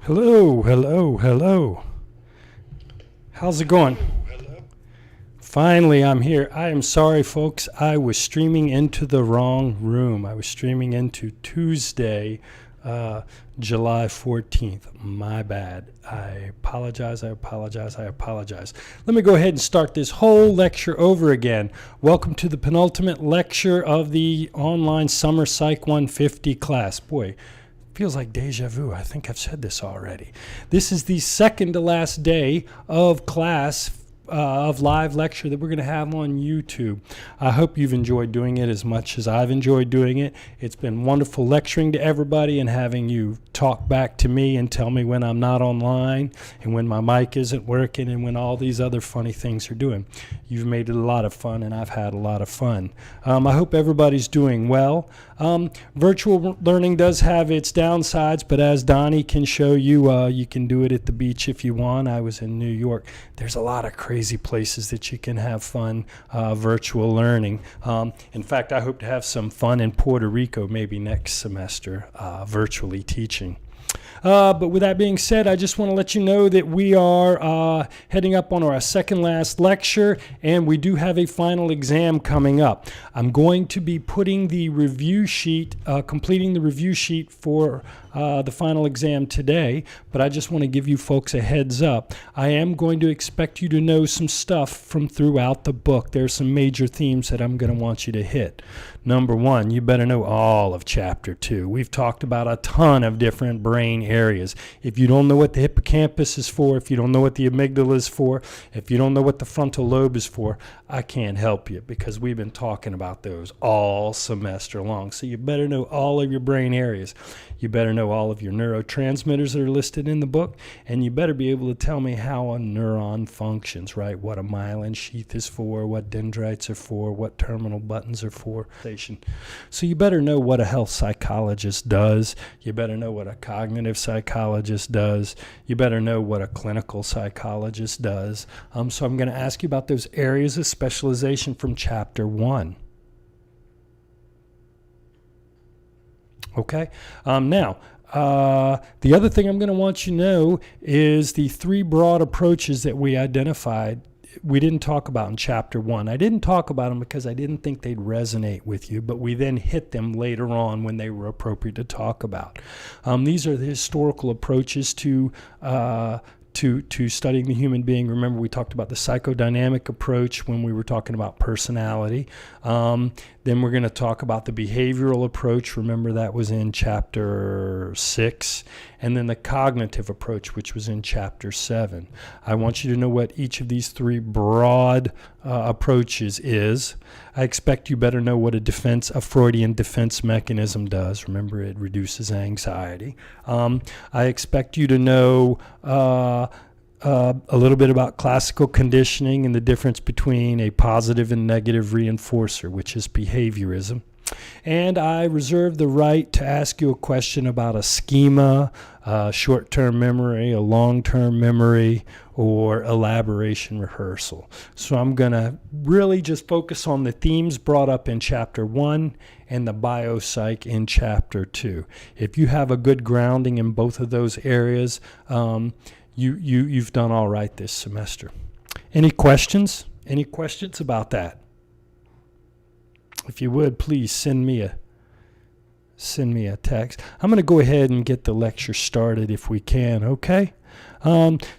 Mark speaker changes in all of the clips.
Speaker 1: Hello, hello, hello. How's it going? Finally, I'm here. I am sorry, folks. I was streaming into the wrong room. I was streaming into Tuesday, July 14th. My bad. I apologize. Let me go ahead and start this whole lecture over again. Welcome to the penultimate lecture of the online Summer Psych 150 class. Boy, feels like deja vu. I think I've said this already. This is the second to last day of class, of live lecture that we're going to have on YouTube. I hope you've enjoyed doing it as much as I've enjoyed doing it. It's been wonderful lecturing to everybody and having you talk back to me and tell me when I'm not online and when my mic isn't working and when all these other funny things are doing. You've made it a lot of fun and I've had a lot of fun. I hope everybody's doing well. Virtual learning does have its downsides, but as Donnie can show you, you can do it at the beach if you want. I was in New York. There's a lot of crazy places that you can have fun virtual learning. In fact, I hope to have some fun in Puerto Rico maybe next semester virtually teaching. But with that being said, I just want to let you know that we are heading up on our second last lecture, and we do have a final exam coming up. I'm going to be putting the review sheet, completing the review sheet for the final exam today, but I just want to give you folks a heads up. I am going to expect you to know some stuff from throughout the book. There's some major themes that I'm going to want you to hit. Number one, you better know all of Chapter 2. We've talked about a ton of different brain areas. If you don't know what the hippocampus is for, if you don't know what the amygdala is for, if you don't know what the frontal lobe is for, I can't help you because we've been talking about those all semester long. So you better know all of your brain areas. You better know all of your neurotransmitters that are listed in the book, and you better be able to tell me how a neuron functions, right? What a myelin sheath is for, what dendrites are for, what terminal buttons are for. So you better know what a health psychologist does. You better know what a cognitive psychologist does. You better know what a clinical psychologist does. So I'm going to ask you about those areas of specialization from Chapter 1. Okay. Now, the other thing I'm going to want you to know is the three broad approaches that we identified. We didn't talk about in Chapter 1. I didn't talk about them because I didn't think they'd resonate with you, but we then hit them later on when they were appropriate to talk about. These are the historical approaches to studying the human being. Remember, we talked about the psychodynamic approach when we were talking about personality. Then we're going to talk about the behavioral approach. Remember, that was in Chapter 6. And then the cognitive approach, which was in Chapter 7. I want you to know what each of these three broad approaches is. I expect you better know what a Freudian defense mechanism does. Remember, it reduces anxiety. I expect you to know a little bit about classical conditioning and the difference between a positive and negative reinforcer, which is behaviorism. And I reserve the right to ask you a question about a schema, short-term memory, a long-term memory, or elaboration rehearsal. So I'm going to really just focus on the themes brought up in Chapter 1 and the biopsych in Chapter 2. If you have a good grounding in both of those areas, you've done all right this semester. Any questions? Any questions about that? If you would, please send me a text. I'm going to go ahead and get the lecture started if we can, okay?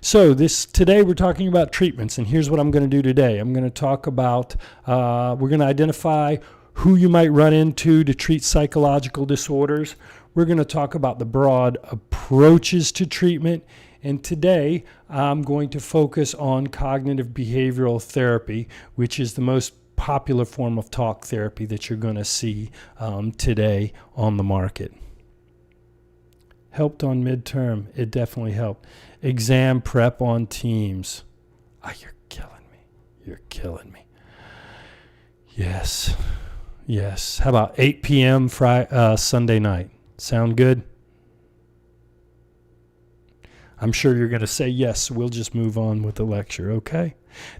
Speaker 1: So today we're talking about treatments, and here's what I'm going to do today. I'm going to talk about, we're going to identify who you might run into to treat psychological disorders. We're going to talk about the broad approaches to treatment. And today I'm going to focus on cognitive behavioral therapy, which is the most popular form of talk therapy that you're going to see today on the market. Helped on midterm. It definitely helped. Exam prep on Teams. You're killing me. You're killing me. Yes. How about 8 p.m. Sunday night? Sound good? I'm sure you're going to say yes, so we'll just move on with the lecture, okay?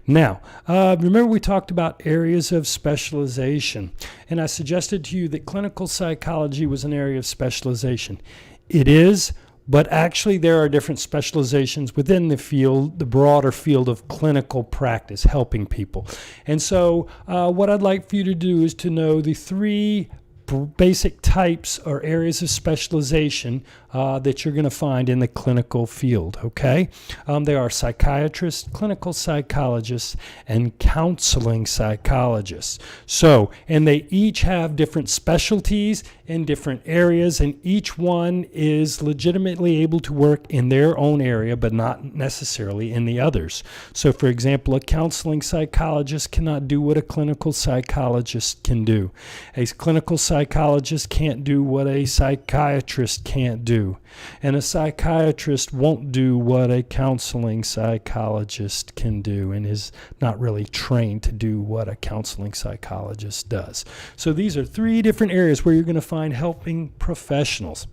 Speaker 1: Now, remember we talked about areas of specialization, and I suggested to you that clinical psychology was an area of specialization. It is, But actually, there are different specializations within the field, the broader field of clinical practice, helping people. And so what I'd like for you to do is to know the three basic types or areas of specialization that you're going to find in the clinical field, okay? There are psychiatrists, clinical psychologists, and counseling psychologists. So, and they each have different specialties in different areas, and each one is legitimately able to work in their own area, but not necessarily in the others. So, for example, a counseling psychologist cannot do what a clinical psychologist can do. A clinical psychologist can't do what a psychiatrist can't do. And a psychiatrist won't do what a counseling psychologist can do and is not really trained to do what a counseling psychologist does. So these are three different areas where you're going to find helping professionals.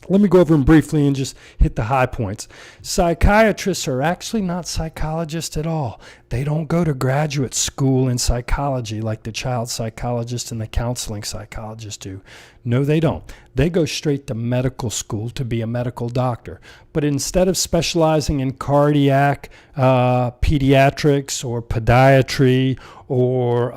Speaker 1: Let me go over them briefly and just hit the high points. Psychiatrists are actually not psychologists at all. They don't go to graduate school in psychology like the child psychologist and the counseling psychologist do. No, they don't. They go straight to medical school to be a medical doctor. But instead of specializing in cardiac, pediatrics, or podiatry, or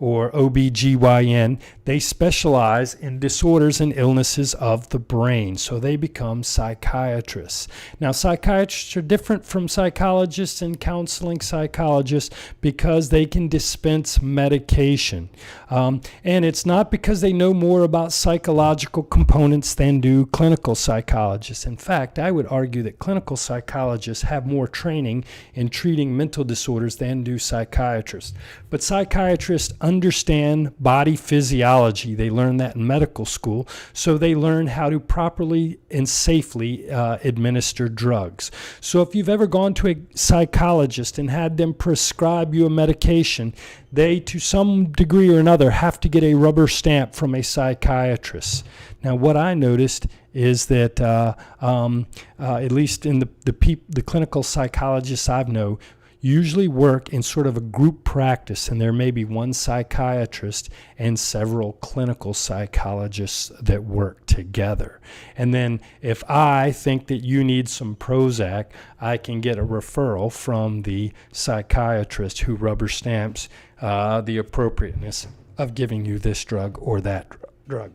Speaker 1: OBGYN, they specialize in disorders and illnesses of the brain. So they become psychiatrists. Now, psychiatrists are different from psychologists and counseling psychologists because they can dispense medication. And it's not because they know more about psychological components than do clinical psychologists. In fact, I would argue that clinical psychologists have more training in treating mental disorders than do psychiatrists. But psychiatrists understand body physiology. They learn that in medical school, so they learn how to properly and safely administer drugs. So if you've ever gone to a psychologist and had them prescribe you a medication, they, to some degree or another, have to get a rubber stamp from a psychiatrist. Now, what I noticed is that, at least in the clinical psychologists I've known, usually work in sort of a group practice, and there may be one psychiatrist and several clinical psychologists that work together. And then if I think that you need some Prozac, I can get a referral from the psychiatrist who rubber stamps the appropriateness of giving you this drug or that drug.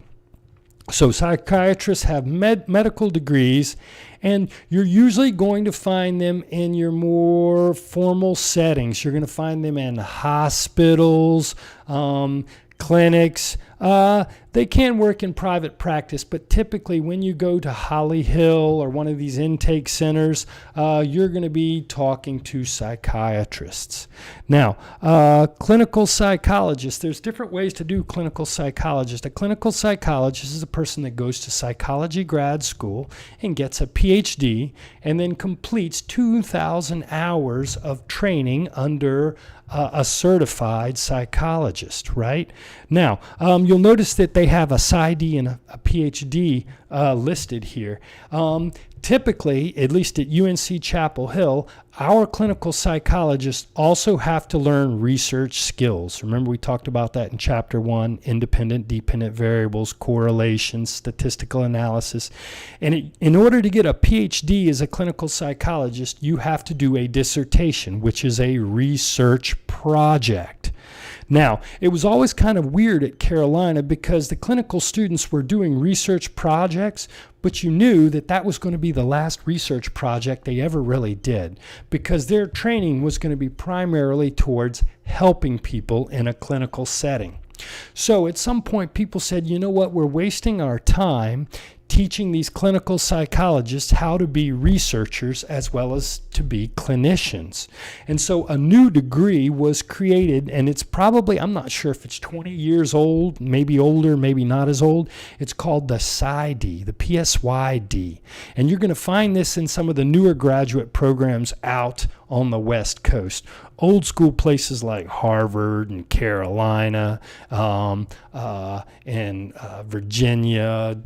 Speaker 1: So psychiatrists have medical degrees, and you're usually going to find them in your more formal settings. You're going to find them in hospitals, clinics. They can work in private practice, but typically when you go to Holly Hill or one of these intake centers, you're going to be talking to psychiatrists. Now, clinical psychologists, there's different ways to do clinical psychologist. A clinical psychologist is a person that goes to psychology grad school and gets a PhD and then completes 2,000 hours of training under a certified psychologist, right? Now, you'll notice that they have a PsyD and a PhD listed here. Typically, at least at UNC Chapel Hill, our clinical psychologists also have to learn research skills. Remember, we talked about that in Chapter 1, independent, dependent variables, correlations, statistical analysis. And in order to get a PhD as a clinical psychologist, you have to do a dissertation, which is a research project. Now, it was always kind of weird at Carolina because the clinical students were doing research projects, but you knew that that was going to be the last research project they ever really did because their training was going to be primarily towards helping people in a clinical setting. So at some point, people said, you know what, we're wasting our time teaching these clinical psychologists how to be researchers as well as to be clinicians. And so a new degree was created, and it's probably, I'm not sure if it's 20 years old, maybe older, maybe not as old. It's called the PsyD, the PSYD. And you're going to find this in some of the newer graduate programs out on the West Coast. Old school places like Harvard and Carolina and Virginia,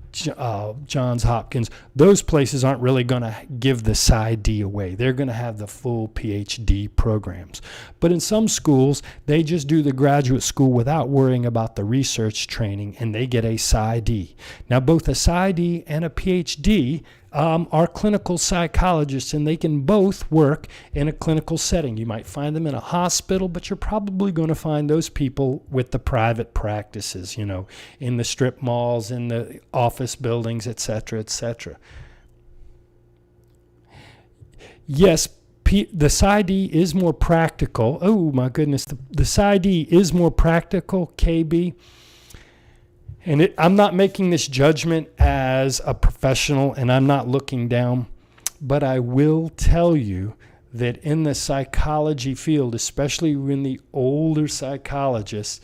Speaker 1: Johns Hopkins, those places aren't really going to give the PsyD away. They're going to have the full PhD programs. But in some schools, they just do the graduate school without worrying about the research training, and they get a PsyD. Now, both a PsyD and a PhD are clinical psychologists, and they can both work in a clinical setting. You might find them in a hospital, but you're probably going to find those people with the private practices, in the strip malls, in the office buildings, et cetera, et cetera. Yes, the PsyD is more practical. Oh, my goodness. The PsyD is more practical, KB. And I'm not making this judgment as a professional, and I'm not looking down. But I will tell you that in the psychology field, especially in the older psychologists,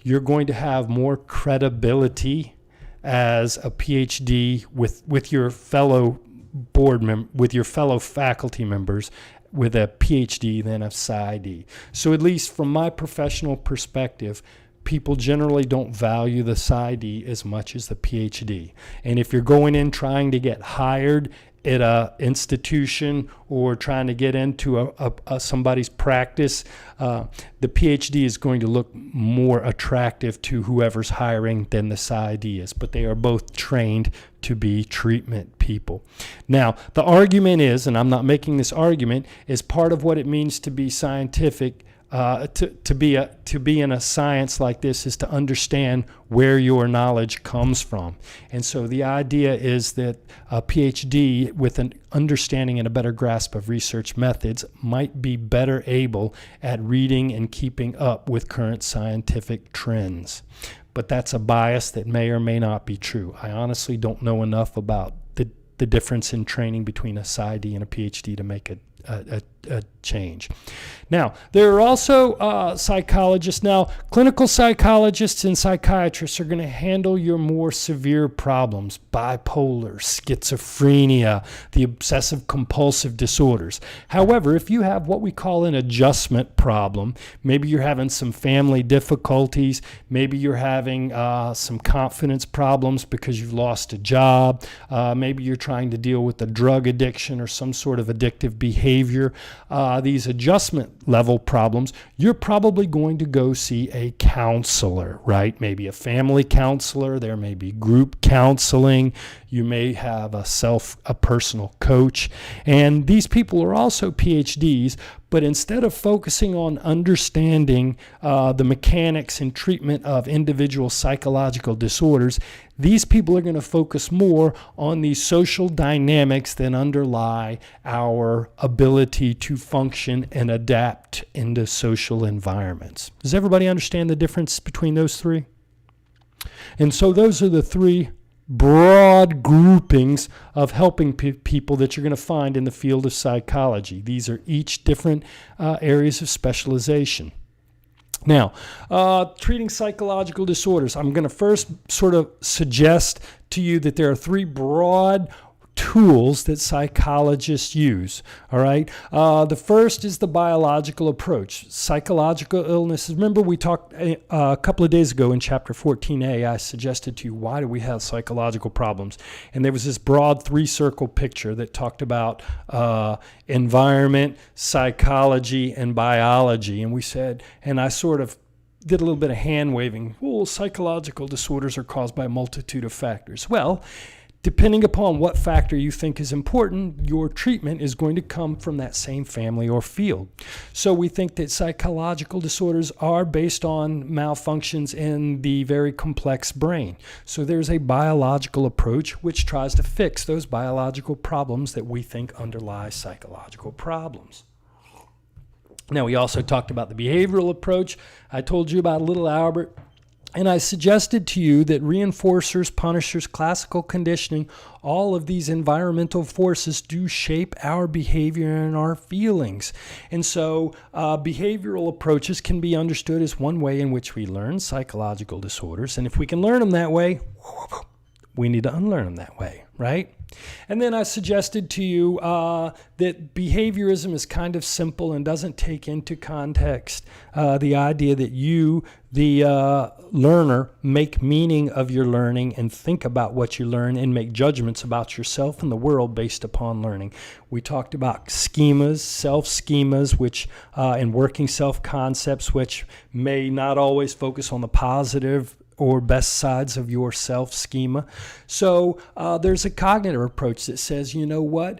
Speaker 1: you're going to have more credibility as a PhD with your fellow with your fellow faculty members with a PhD than a PsyD. So at least from my professional perspective, people generally don't value the PsyD as much as the PhD. And if you're going in trying to get hired at a institution or trying to get into somebody's practice, the PhD is going to look more attractive to whoever's hiring than the PsyD is. But they are both trained to be treatment people. Now, the argument is, and I'm not making this argument, is part of what it means to be scientific. To be in a science like this is to understand where your knowledge comes from. And so the idea is that a PhD with an understanding and a better grasp of research methods might be better able at reading and keeping up with current scientific trends. But that's a bias that may or may not be true. I honestly don't know enough about the difference in training between a PsyD and a PhD to make a change. Now, there are also psychologists. Now, clinical psychologists and psychiatrists are going to handle your more severe problems, bipolar, schizophrenia, the obsessive compulsive disorders. However, if you have what we call an adjustment problem, maybe you're having some family difficulties, maybe you're having some confidence problems because you've lost a job, maybe you're trying to deal with a drug addiction or some sort of addictive behavior, these adjustment level problems, you're probably going to go see a counselor, right? Maybe a family counselor. There may be group counseling. You may have a personal coach. And these people are also PhDs, but instead of focusing on understanding the mechanics and treatment of individual psychological disorders, these people are going to focus more on the social dynamics that underlie our ability to function and adapt into social environments. Does everybody understand the difference between those three? And so those are the three broad groupings of helping people that you're going to find in the field of psychology. These are each different areas of specialization. Now, treating psychological disorders, I'm going to first sort of suggest to you that there are three broad tools that psychologists use, all right? The first is the biological approach. Psychological illnesses. Remember we talked a couple of days ago in Chapter 14a, I suggested to you, why do we have psychological problems? And there was this broad three-circle picture that talked about environment, psychology, and biology. And we said, and I sort of did a little bit of hand-waving, well, psychological disorders are caused by a multitude of factors. Well, depending upon what factor you think is important, your treatment is going to come from that same family or field. So we think that psychological disorders are based on malfunctions in the very complex brain. So there's a biological approach which tries to fix those biological problems that we think underlie psychological problems. Now, we also talked about the behavioral approach. I told you about little Albert. And I suggested to you that reinforcers, punishers, classical conditioning, all of these environmental forces do shape our behavior and our feelings. And so behavioral approaches can be understood as one way in which we learn psychological disorders. And if we can learn them that way, we need to unlearn them that way, right? And then I suggested to you that behaviorism is kind of simple and doesn't take into context the idea that you, the learner, make meaning of your learning and think about what you learn and make judgments about yourself and the world based upon learning. We talked about schemas, self-schemas, which and working self-concepts, which may not always focus on the positive or best sides of yourself schema. So there's a cognitive approach that says, you know what,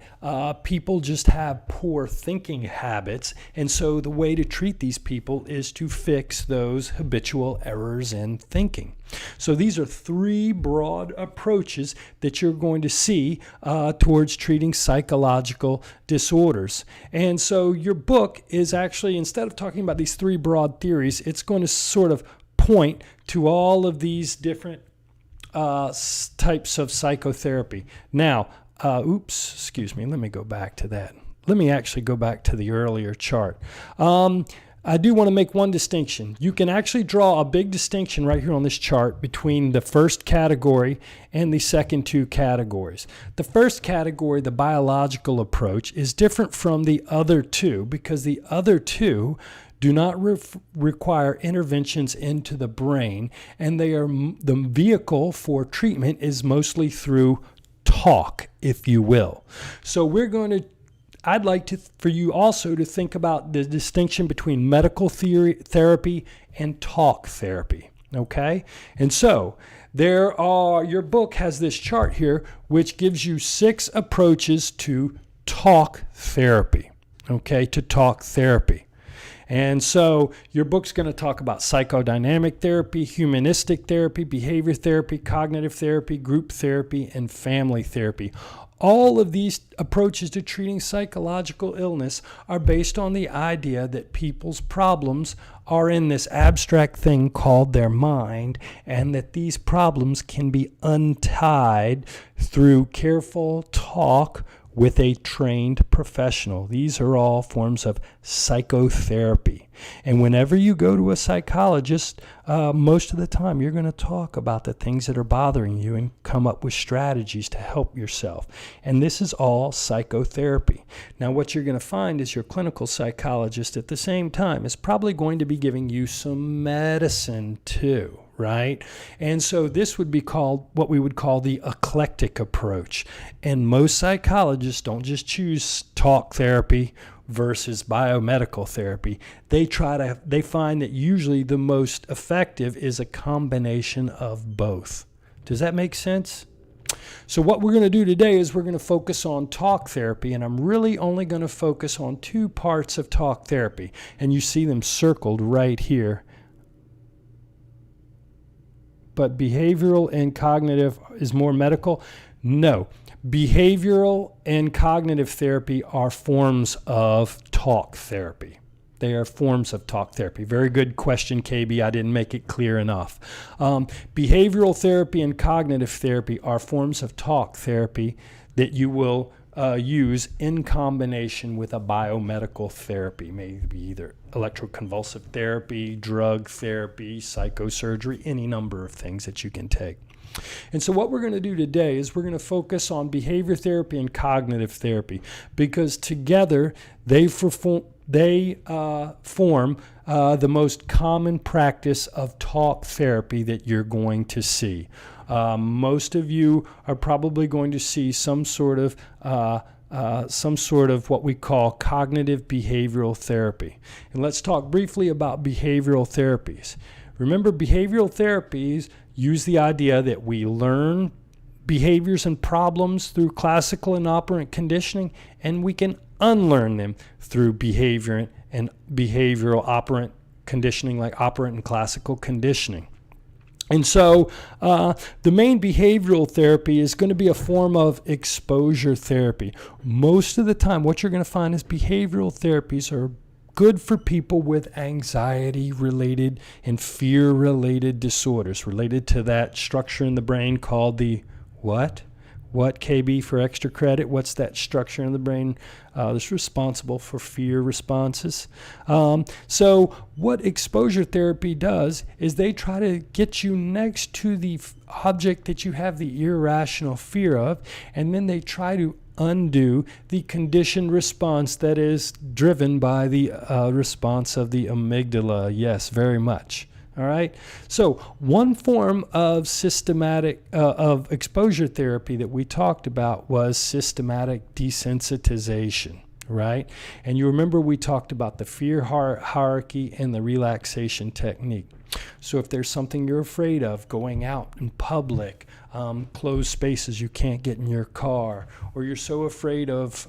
Speaker 1: people just have poor thinking habits, and so the way to treat these people is to fix those habitual errors in thinking. So these are three broad approaches that you're going to see towards treating psychological disorders. And so your book is actually, instead of talking about these three broad theories, it's going to sort of point to all of these different types of psychotherapy. Now, excuse me, let me go back to that. Let me actually go back to the earlier chart. I do want to make one distinction. You can actually draw a big distinction right here on this chart between the first category and the second two categories. The first category, the biological approach, is different from the other two because the other two do not require interventions into the brain, and they are the vehicle for treatment is mostly through talk, if you will. So I'd like for you also to think about the distinction between medical therapy and talk therapy, okay? And so your book has this chart here which gives you 6 approaches to talk therapy, okay, to talk therapy. And so your book's going to talk about psychodynamic therapy, humanistic therapy, behavior therapy, cognitive therapy, group therapy, and family therapy. All of these approaches to treating psychological illness are based on the idea that people's problems are in this abstract thing called their mind, and that these problems can be untied through careful talk with a trained professional. These are all forms of psychotherapy. And whenever you go to a psychologist, most of the time you're going to talk about the things that are bothering you and come up with strategies to help yourself. And this is all psychotherapy. Now, what you're going to find is your clinical psychologist at the same time is probably going to be giving you some medicine too, right? And so this would be called what we would call the eclectic approach. And most psychologists don't just choose talk therapy versus biomedical therapy. They find that usually the most effective is a combination of both. Does that make sense? So what we're going to do today is we're going to focus on talk therapy, and I'm really only going to focus on 2 parts of talk therapy, and you see them circled right here. But behavioral and cognitive is more medical? No. Behavioral and cognitive therapy are forms of talk therapy. They are forms of talk therapy. Very good question, KB. I didn't make it clear enough. Behavioral therapy and cognitive therapy are forms of talk therapy that you will use in combination with a biomedical therapy, maybe either electroconvulsive therapy, drug therapy, psychosurgery, any number of things that you can take. And so what we're going to do today is we're going to focus on behavior therapy and cognitive therapy because together they form the most common practice of talk therapy that you're going to see. Most of you are probably going to see some sort of what we call cognitive behavioral therapy. And let's talk briefly about behavioral therapies. Remember, behavioral therapies use the idea that we learn behaviors and problems through classical and operant conditioning, and we can unlearn them through behavior and behavioral operant conditioning, like operant and classical conditioning. And so the main behavioral therapy is going to be a form of exposure therapy. Most of the time, what you're going to find is behavioral therapies are good for people with anxiety-related and fear-related disorders related to that structure in the brain called the what? What, KB, for extra credit? What's that structure in the brain that's responsible for fear responses? So what exposure therapy does is they try to get you next to the object that you have the irrational fear of, and then they try to undo the conditioned response that is driven by the response of the amygdala. Yes, very much. All right. So one form of systematic of exposure therapy that we talked about was systematic desensitization. right? And you remember we talked about the fear hierarchy and the relaxation technique. So if there's something you're afraid of, going out in public, closed spaces you can't get in your car, or you're so afraid of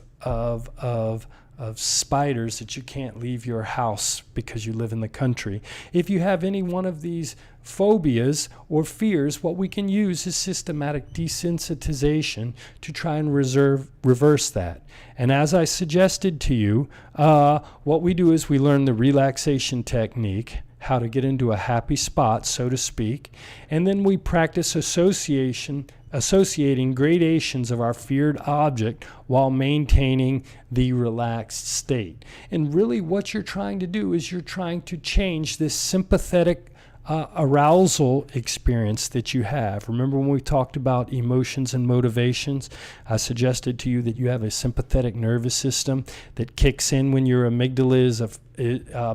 Speaker 1: spiders that you can't leave your house because you live in the country. If you have any one of these phobias or fears, what we can use is systematic desensitization to try and reverse that. And as I suggested to you, what we do is we learn the relaxation technique, how to get into a happy spot, so to speak, and then we practice associating gradations of our feared object while maintaining the relaxed state. And really what you're trying to do is you're trying to change this sympathetic arousal experience that you have. Remember when we talked about emotions and motivations? I suggested to you that you have a sympathetic nervous system that kicks in when your amygdala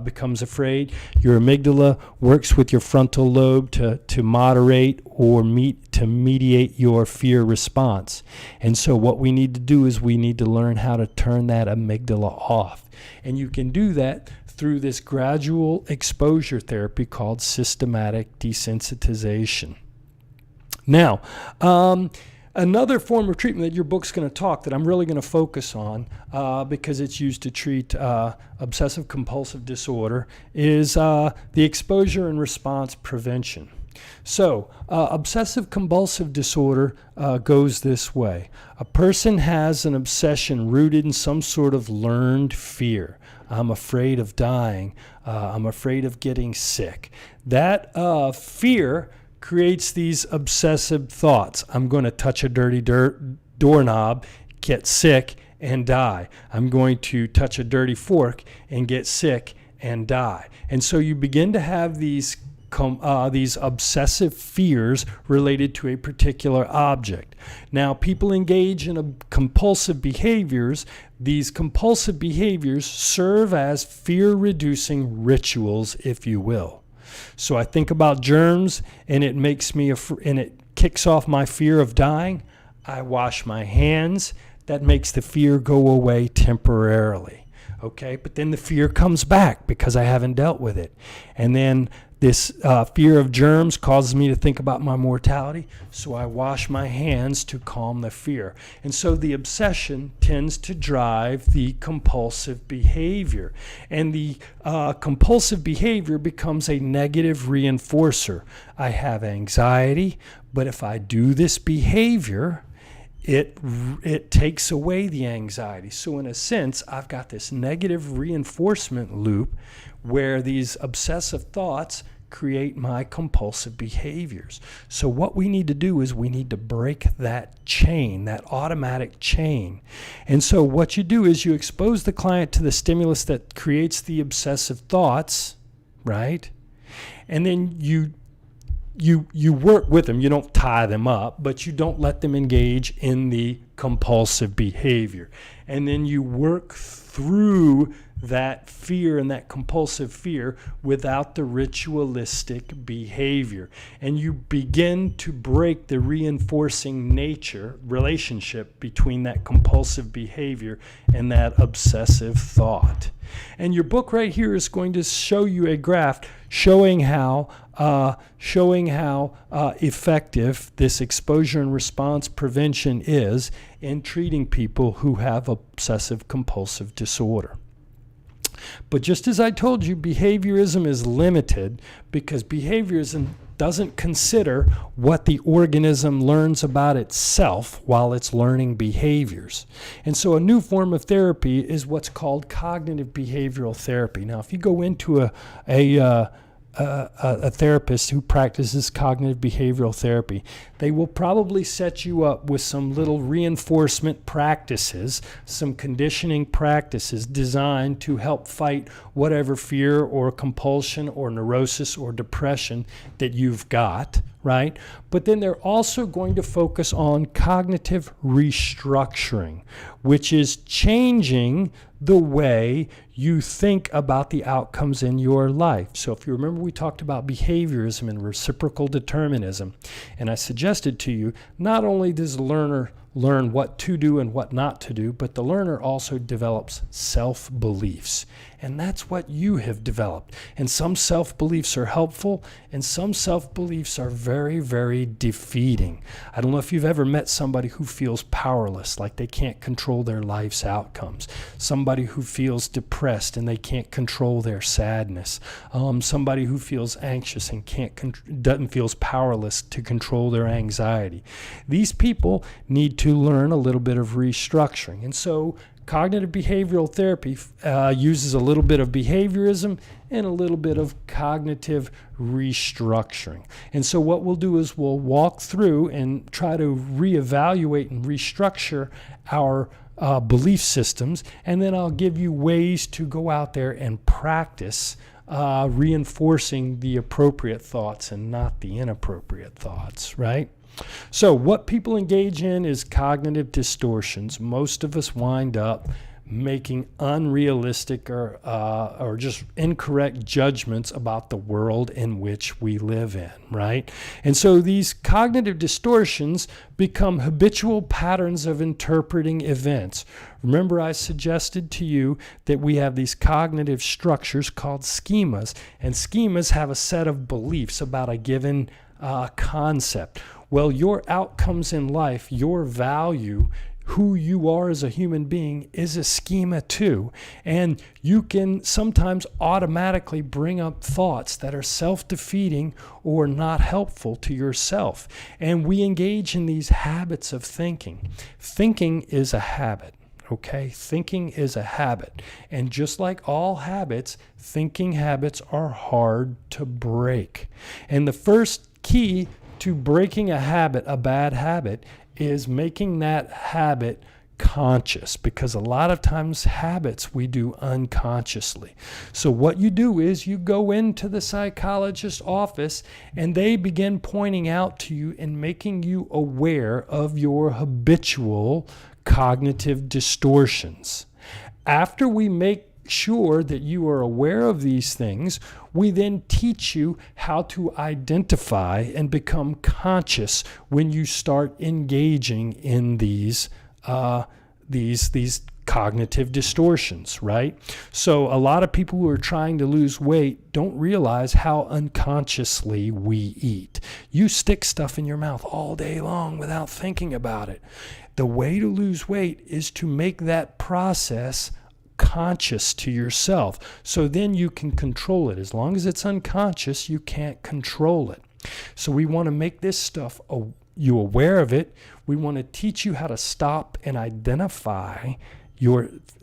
Speaker 1: becomes afraid. Your amygdala works with your frontal lobe to moderate or to mediate your fear response. And so what we need to do is we need to learn how to turn that amygdala off. And you can do that through this gradual exposure therapy called systematic desensitization. Now, another form of treatment that your book's going to talk that I'm really going to focus on because it's used to treat obsessive compulsive disorder is the exposure and response prevention. So, obsessive compulsive disorder goes this way. A person has an obsession rooted in some sort of learned fear. I'm afraid of dying. I'm afraid of getting sick. That fear creates these obsessive thoughts. I'm going to touch a dirty doorknob, get sick, and die. I'm going to touch a dirty fork and get sick and die. And so you begin to have these obsessive fears related to a particular object. Now, people engage in compulsive behaviors. These compulsive behaviors serve as fear-reducing rituals, if you will. So I think about germs, and it makes me and it kicks off my fear of dying. I wash my hands. That makes the fear go away temporarily. Okay, but then the fear comes back because I haven't dealt with it, and then this fear of germs causes me to think about my mortality, so I wash my hands to calm the fear. And so the obsession tends to drive the compulsive behavior. And the compulsive behavior becomes a negative reinforcer. I have anxiety, but if I do this behavior, it takes away the anxiety. So in a sense, I've got this negative reinforcement loop where these obsessive thoughts create my compulsive behaviors. So what we need to do is we need to break that chain, that automatic chain. And so what you do is you expose the client to the stimulus that creates the obsessive thoughts, right? And then you work with them. You don't tie them up, but you don't let them engage in the compulsive behavior. And then you work through that fear and that compulsive fear without the ritualistic behavior. And you begin to break the reinforcing relationship between that compulsive behavior and that obsessive thought. And your book right here is going to show you a graph showing how effective this exposure and response prevention is in treating people who have obsessive compulsive disorder. But just as I told you, behaviorism is limited because behaviorism doesn't consider what the organism learns about itself while it's learning behaviors. And so a new form of therapy is what's called cognitive behavioral therapy. Now, if you go into a therapist who practices cognitive behavioral therapy, they will probably set you up with some little reinforcement practices, some conditioning practices designed to help fight whatever fear or compulsion or neurosis or depression that you've got, right? But then they're also going to focus on cognitive restructuring, which is changing the way you think about the outcomes in your life. So if you remember, we talked about behaviorism and reciprocal determinism. And I suggested to you, not only does the learner learn what to do and what not to do, but the learner also develops self-beliefs. And that's what you have developed. And some self-beliefs are helpful, and some self-beliefs are very, very defeating. I don't know if you've ever met somebody who feels powerless, like they can't control their life's outcomes. Somebody who feels depressed and they can't control their sadness. Somebody who feels anxious and feels powerless to control their anxiety. These people need to learn a little bit of restructuring. And so cognitive behavioral therapy uses a little bit of behaviorism and a little bit of cognitive restructuring. And so what we'll do is we'll walk through and try to reevaluate and restructure our belief systems, and then I'll give you ways to go out there and practice reinforcing the appropriate thoughts and not the inappropriate thoughts, right? So what people engage in is cognitive distortions. Most of us wind up making unrealistic or just incorrect judgments about the world in which we live in, right? And so these cognitive distortions become habitual patterns of interpreting events. Remember, I suggested to you that we have these cognitive structures called schemas, and schemas have a set of beliefs about a given concept. Well, your outcomes in life, your value, who you are as a human being is a schema too. And you can sometimes automatically bring up thoughts that are self-defeating or not helpful to yourself. And we engage in these habits of thinking. Thinking is a habit. Okay, thinking is a habit. And just like all habits, thinking habits are hard to break. And the first key to breaking a habit, a bad habit, is making that habit conscious, because a lot of times habits we do unconsciously. So what you do is you go into the psychologist's office and they begin pointing out to you and making you aware of your habitual cognitive distortions. After we make sure that you are aware of these things, we then teach you how to identify and become conscious when you start engaging in these cognitive distortions, right? So a lot of people who are trying to lose weight don't realize how unconsciously we eat. You stick stuff in your mouth all day long without thinking about it. The way to lose weight is to make that process conscious to yourself, so then you can control it. As long as it's unconscious, you can't control it. So we want to make this stuff you aware of it. We want to teach you how to stop and identify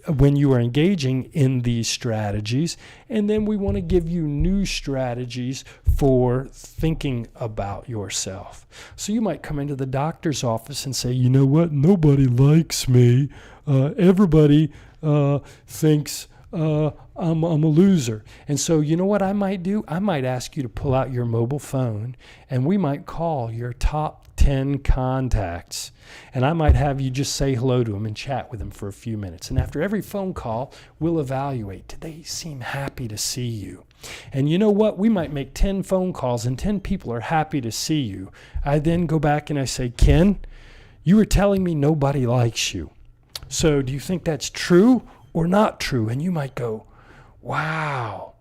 Speaker 1: when you are engaging in these strategies, and then we want to give you new strategies for thinking about yourself. So you might come into the doctor's office and say, you know what, nobody likes me. Everybody thinks I'm a loser. And so you know what I might do? I might ask you to pull out your mobile phone, and we might call your top 10 contacts. And I might have you just say hello to them and chat with them for a few minutes. And after every phone call, we'll evaluate. Did they seem happy to see you? And you know what? We might make 10 phone calls and 10 people are happy to see you. I then go back and I say, Ken, you were telling me nobody likes you. So do you think that's true or not true? And you might go, wow,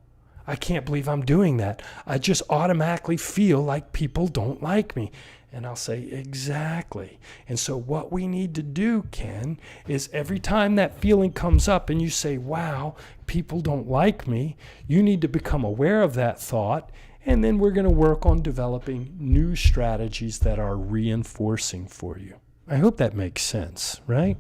Speaker 1: I can't believe I'm doing that. I just automatically feel like people don't like me. And I'll say, exactly. And so what we need to do, Ken, is every time that feeling comes up and you say, wow, people don't like me, you need to become aware of that thought. And then we're going to work on developing new strategies that are reinforcing for you. I hope that makes sense, right?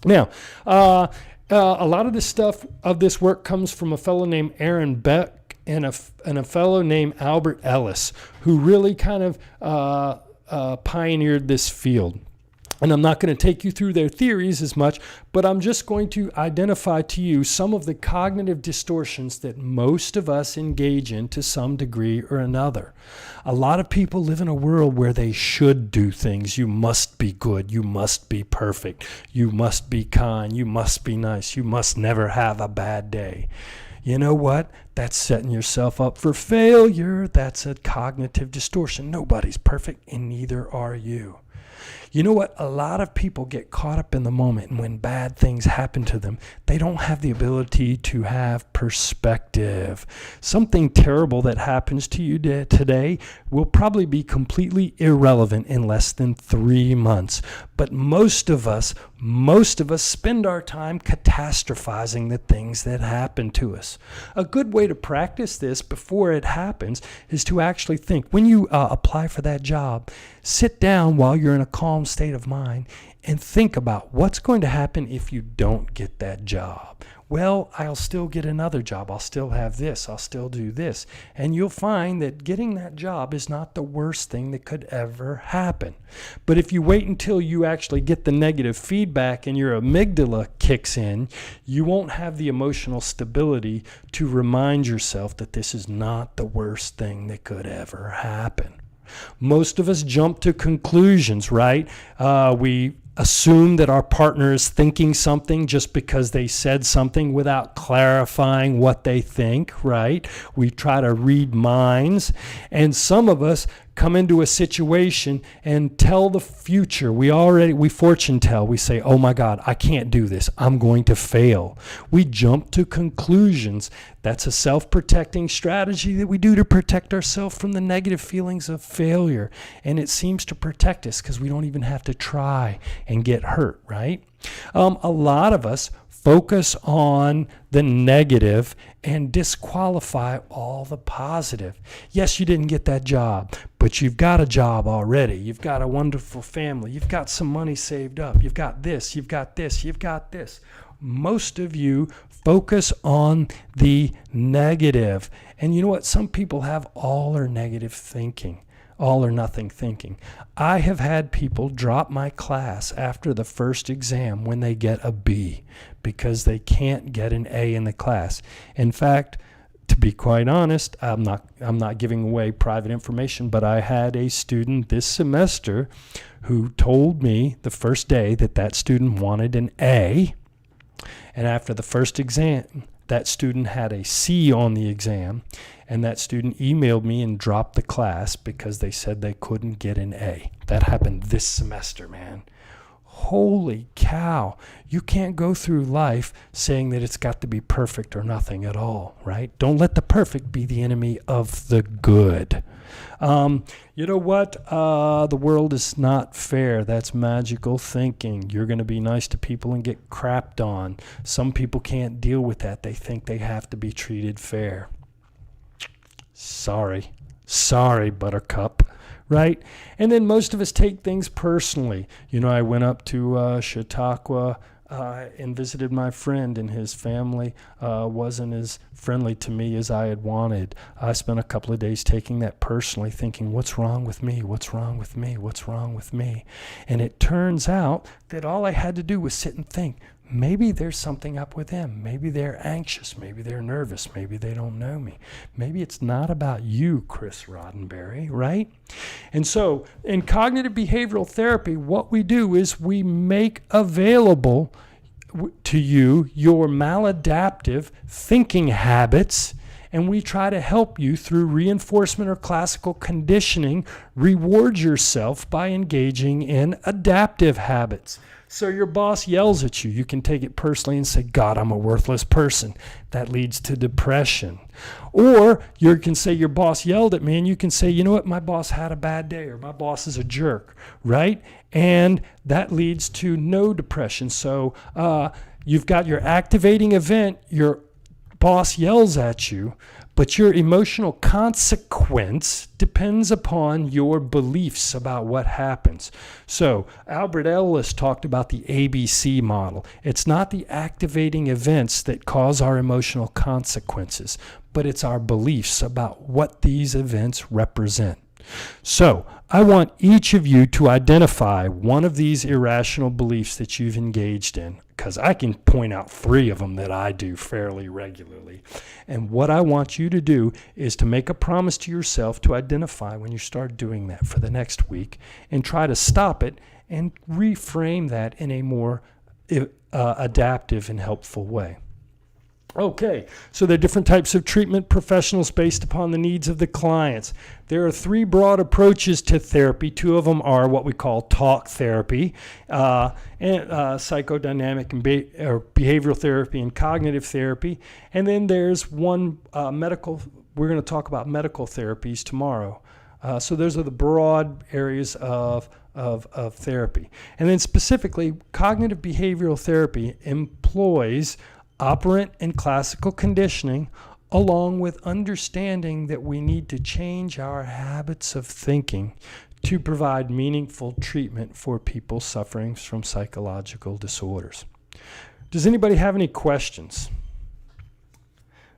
Speaker 1: Now, a lot of this stuff of this work comes from a fellow named Aaron Beck and a fellow named Albert Ellis, who really kind of pioneered this field. And I'm not going to take you through their theories as much, but I'm just going to identify to you some of the cognitive distortions that most of us engage in to some degree or another. A lot of people live in a world where they should do things. You must be good. You must be perfect. You must be kind. You must be nice. You must never have a bad day. You know what? That's setting yourself up for failure. That's a cognitive distortion. Nobody's perfect, and neither are you. You know what? A lot of people get caught up in the moment, and when bad things happen to them, they don't have the ability to have perspective. Something terrible that happens to you today will probably be completely irrelevant in less than 3 months. But most of us spend our time catastrophizing the things that happen to us. A good way to practice this before it happens is to actually think. When you apply for that job, sit down while you're in a calm state of mind and think about what's going to happen if you don't get that job. Well, I'll still get another job. I'll still have this. I'll still do this. And you'll find that getting that job is not the worst thing that could ever happen. But if you wait until you actually get the negative feedback and your amygdala kicks in, you won't have the emotional stability to remind yourself that this is not the worst thing that could ever happen. Most of us jump to conclusions, right? We assume that our partner is thinking something just because they said something without clarifying what they think, right? We try to read minds. And some of us come into a situation and tell the future. We fortune tell. We say, oh my God, I can't do this. I'm going to fail. We jump to conclusions. That's a self-protecting strategy that we do to protect ourselves from the negative feelings of failure. And it seems to protect us because we don't even have to try and get hurt, right? A lot of us focus on the negative and disqualify all the positive. Yes, you didn't get that job, but you've got a job already. You've got a wonderful family. You've got some money saved up. You've got this, you've got this, you've got this. Most of you focus on the negative. And you know what? Some people have all or negative thinking. All or nothing thinking. I have had people drop my class after the first exam when they get a B because they can't get an A in the class. In fact, to be quite honest, I'm not giving away private information, but I had a student this semester who told me the first day that student wanted an A, and after the first exam, that student had a C on the exam, and that student emailed me and dropped the class because they said they couldn't get an A. That happened this semester, man. Holy cow. You can't go through life saying that it's got to be perfect or nothing at all, right? Don't let the perfect be the enemy of the good. You know what? The world is not fair. That's magical thinking. You're going to be nice to people and get crapped on. Some people can't deal with that. They think they have to be treated fair. Sorry, buttercup, right? And then most of us take things personally. You know, I went up to Chautauqua and visited my friend, and his family wasn't as friendly to me as I had wanted. I spent a couple of days taking that personally, thinking, what's wrong with me? What's wrong with me? What's wrong with me? And it turns out that all I had to do was sit and think, maybe there's something up with them. Maybe they're anxious. Maybe they're nervous. Maybe they don't know me. Maybe it's not about you, Chris Roddenberry, right? And so in cognitive behavioral therapy, what we do is we make available to you your maladaptive thinking habits, and we try to help you through reinforcement or classical conditioning reward yourself by engaging in adaptive habits. So your boss yells at you. You can take it personally and say, God, I'm a worthless person. That leads to depression. Or you can say, your boss yelled at me, and you can say, you know what, my boss had a bad day, or my boss is a jerk, right? And that leads to no depression. So you've got your activating event, your boss yells at you, but your emotional consequence depends upon your beliefs about what happens. So Albert Ellis talked about the ABC model. It's not the activating events that cause our emotional consequences, but it's our beliefs about what these events represent. So I want each of you to identify one of these irrational beliefs that you've engaged in, because I can point out 3 of them that I do fairly regularly. And what I want you to do is to make a promise to yourself to identify when you start doing that for the next week, and try to stop it and reframe that in a more adaptive and helpful way. Okay, so there are different types of treatment professionals based upon the needs of the clients. There are three broad approaches to therapy. Two of them are what we call talk therapy, and psychodynamic and or behavioral therapy and cognitive therapy. And then there's one medical, we're going to talk about medical therapies tomorrow. So those are the broad areas of therapy. And then specifically, cognitive behavioral therapy employs operant and classical conditioning, along with understanding that we need to change our habits of thinking to provide meaningful treatment for people suffering from psychological disorders. Does anybody have any questions?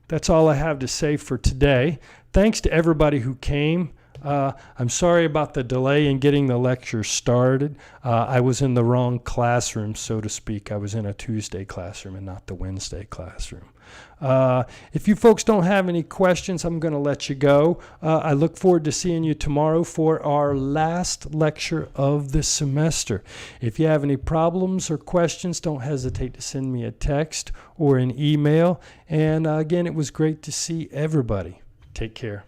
Speaker 1: That's all I have to say for today. Thanks to everybody who came. I'm sorry about the delay in getting the lecture started. I was in the wrong classroom, so to speak. I was in a Tuesday classroom and not the Wednesday classroom. If you folks don't have any questions, I'm going to let you go. I look forward to seeing you tomorrow for our last lecture of the semester. If you have any problems or questions, don't hesitate to send me a text or an email. And again, it was great to see everybody. Take care.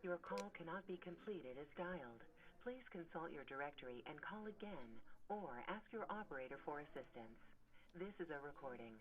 Speaker 2: Your call cannot be completed as dialed. Please consult your directory and call again, or ask your operator for assistance. This is a recording.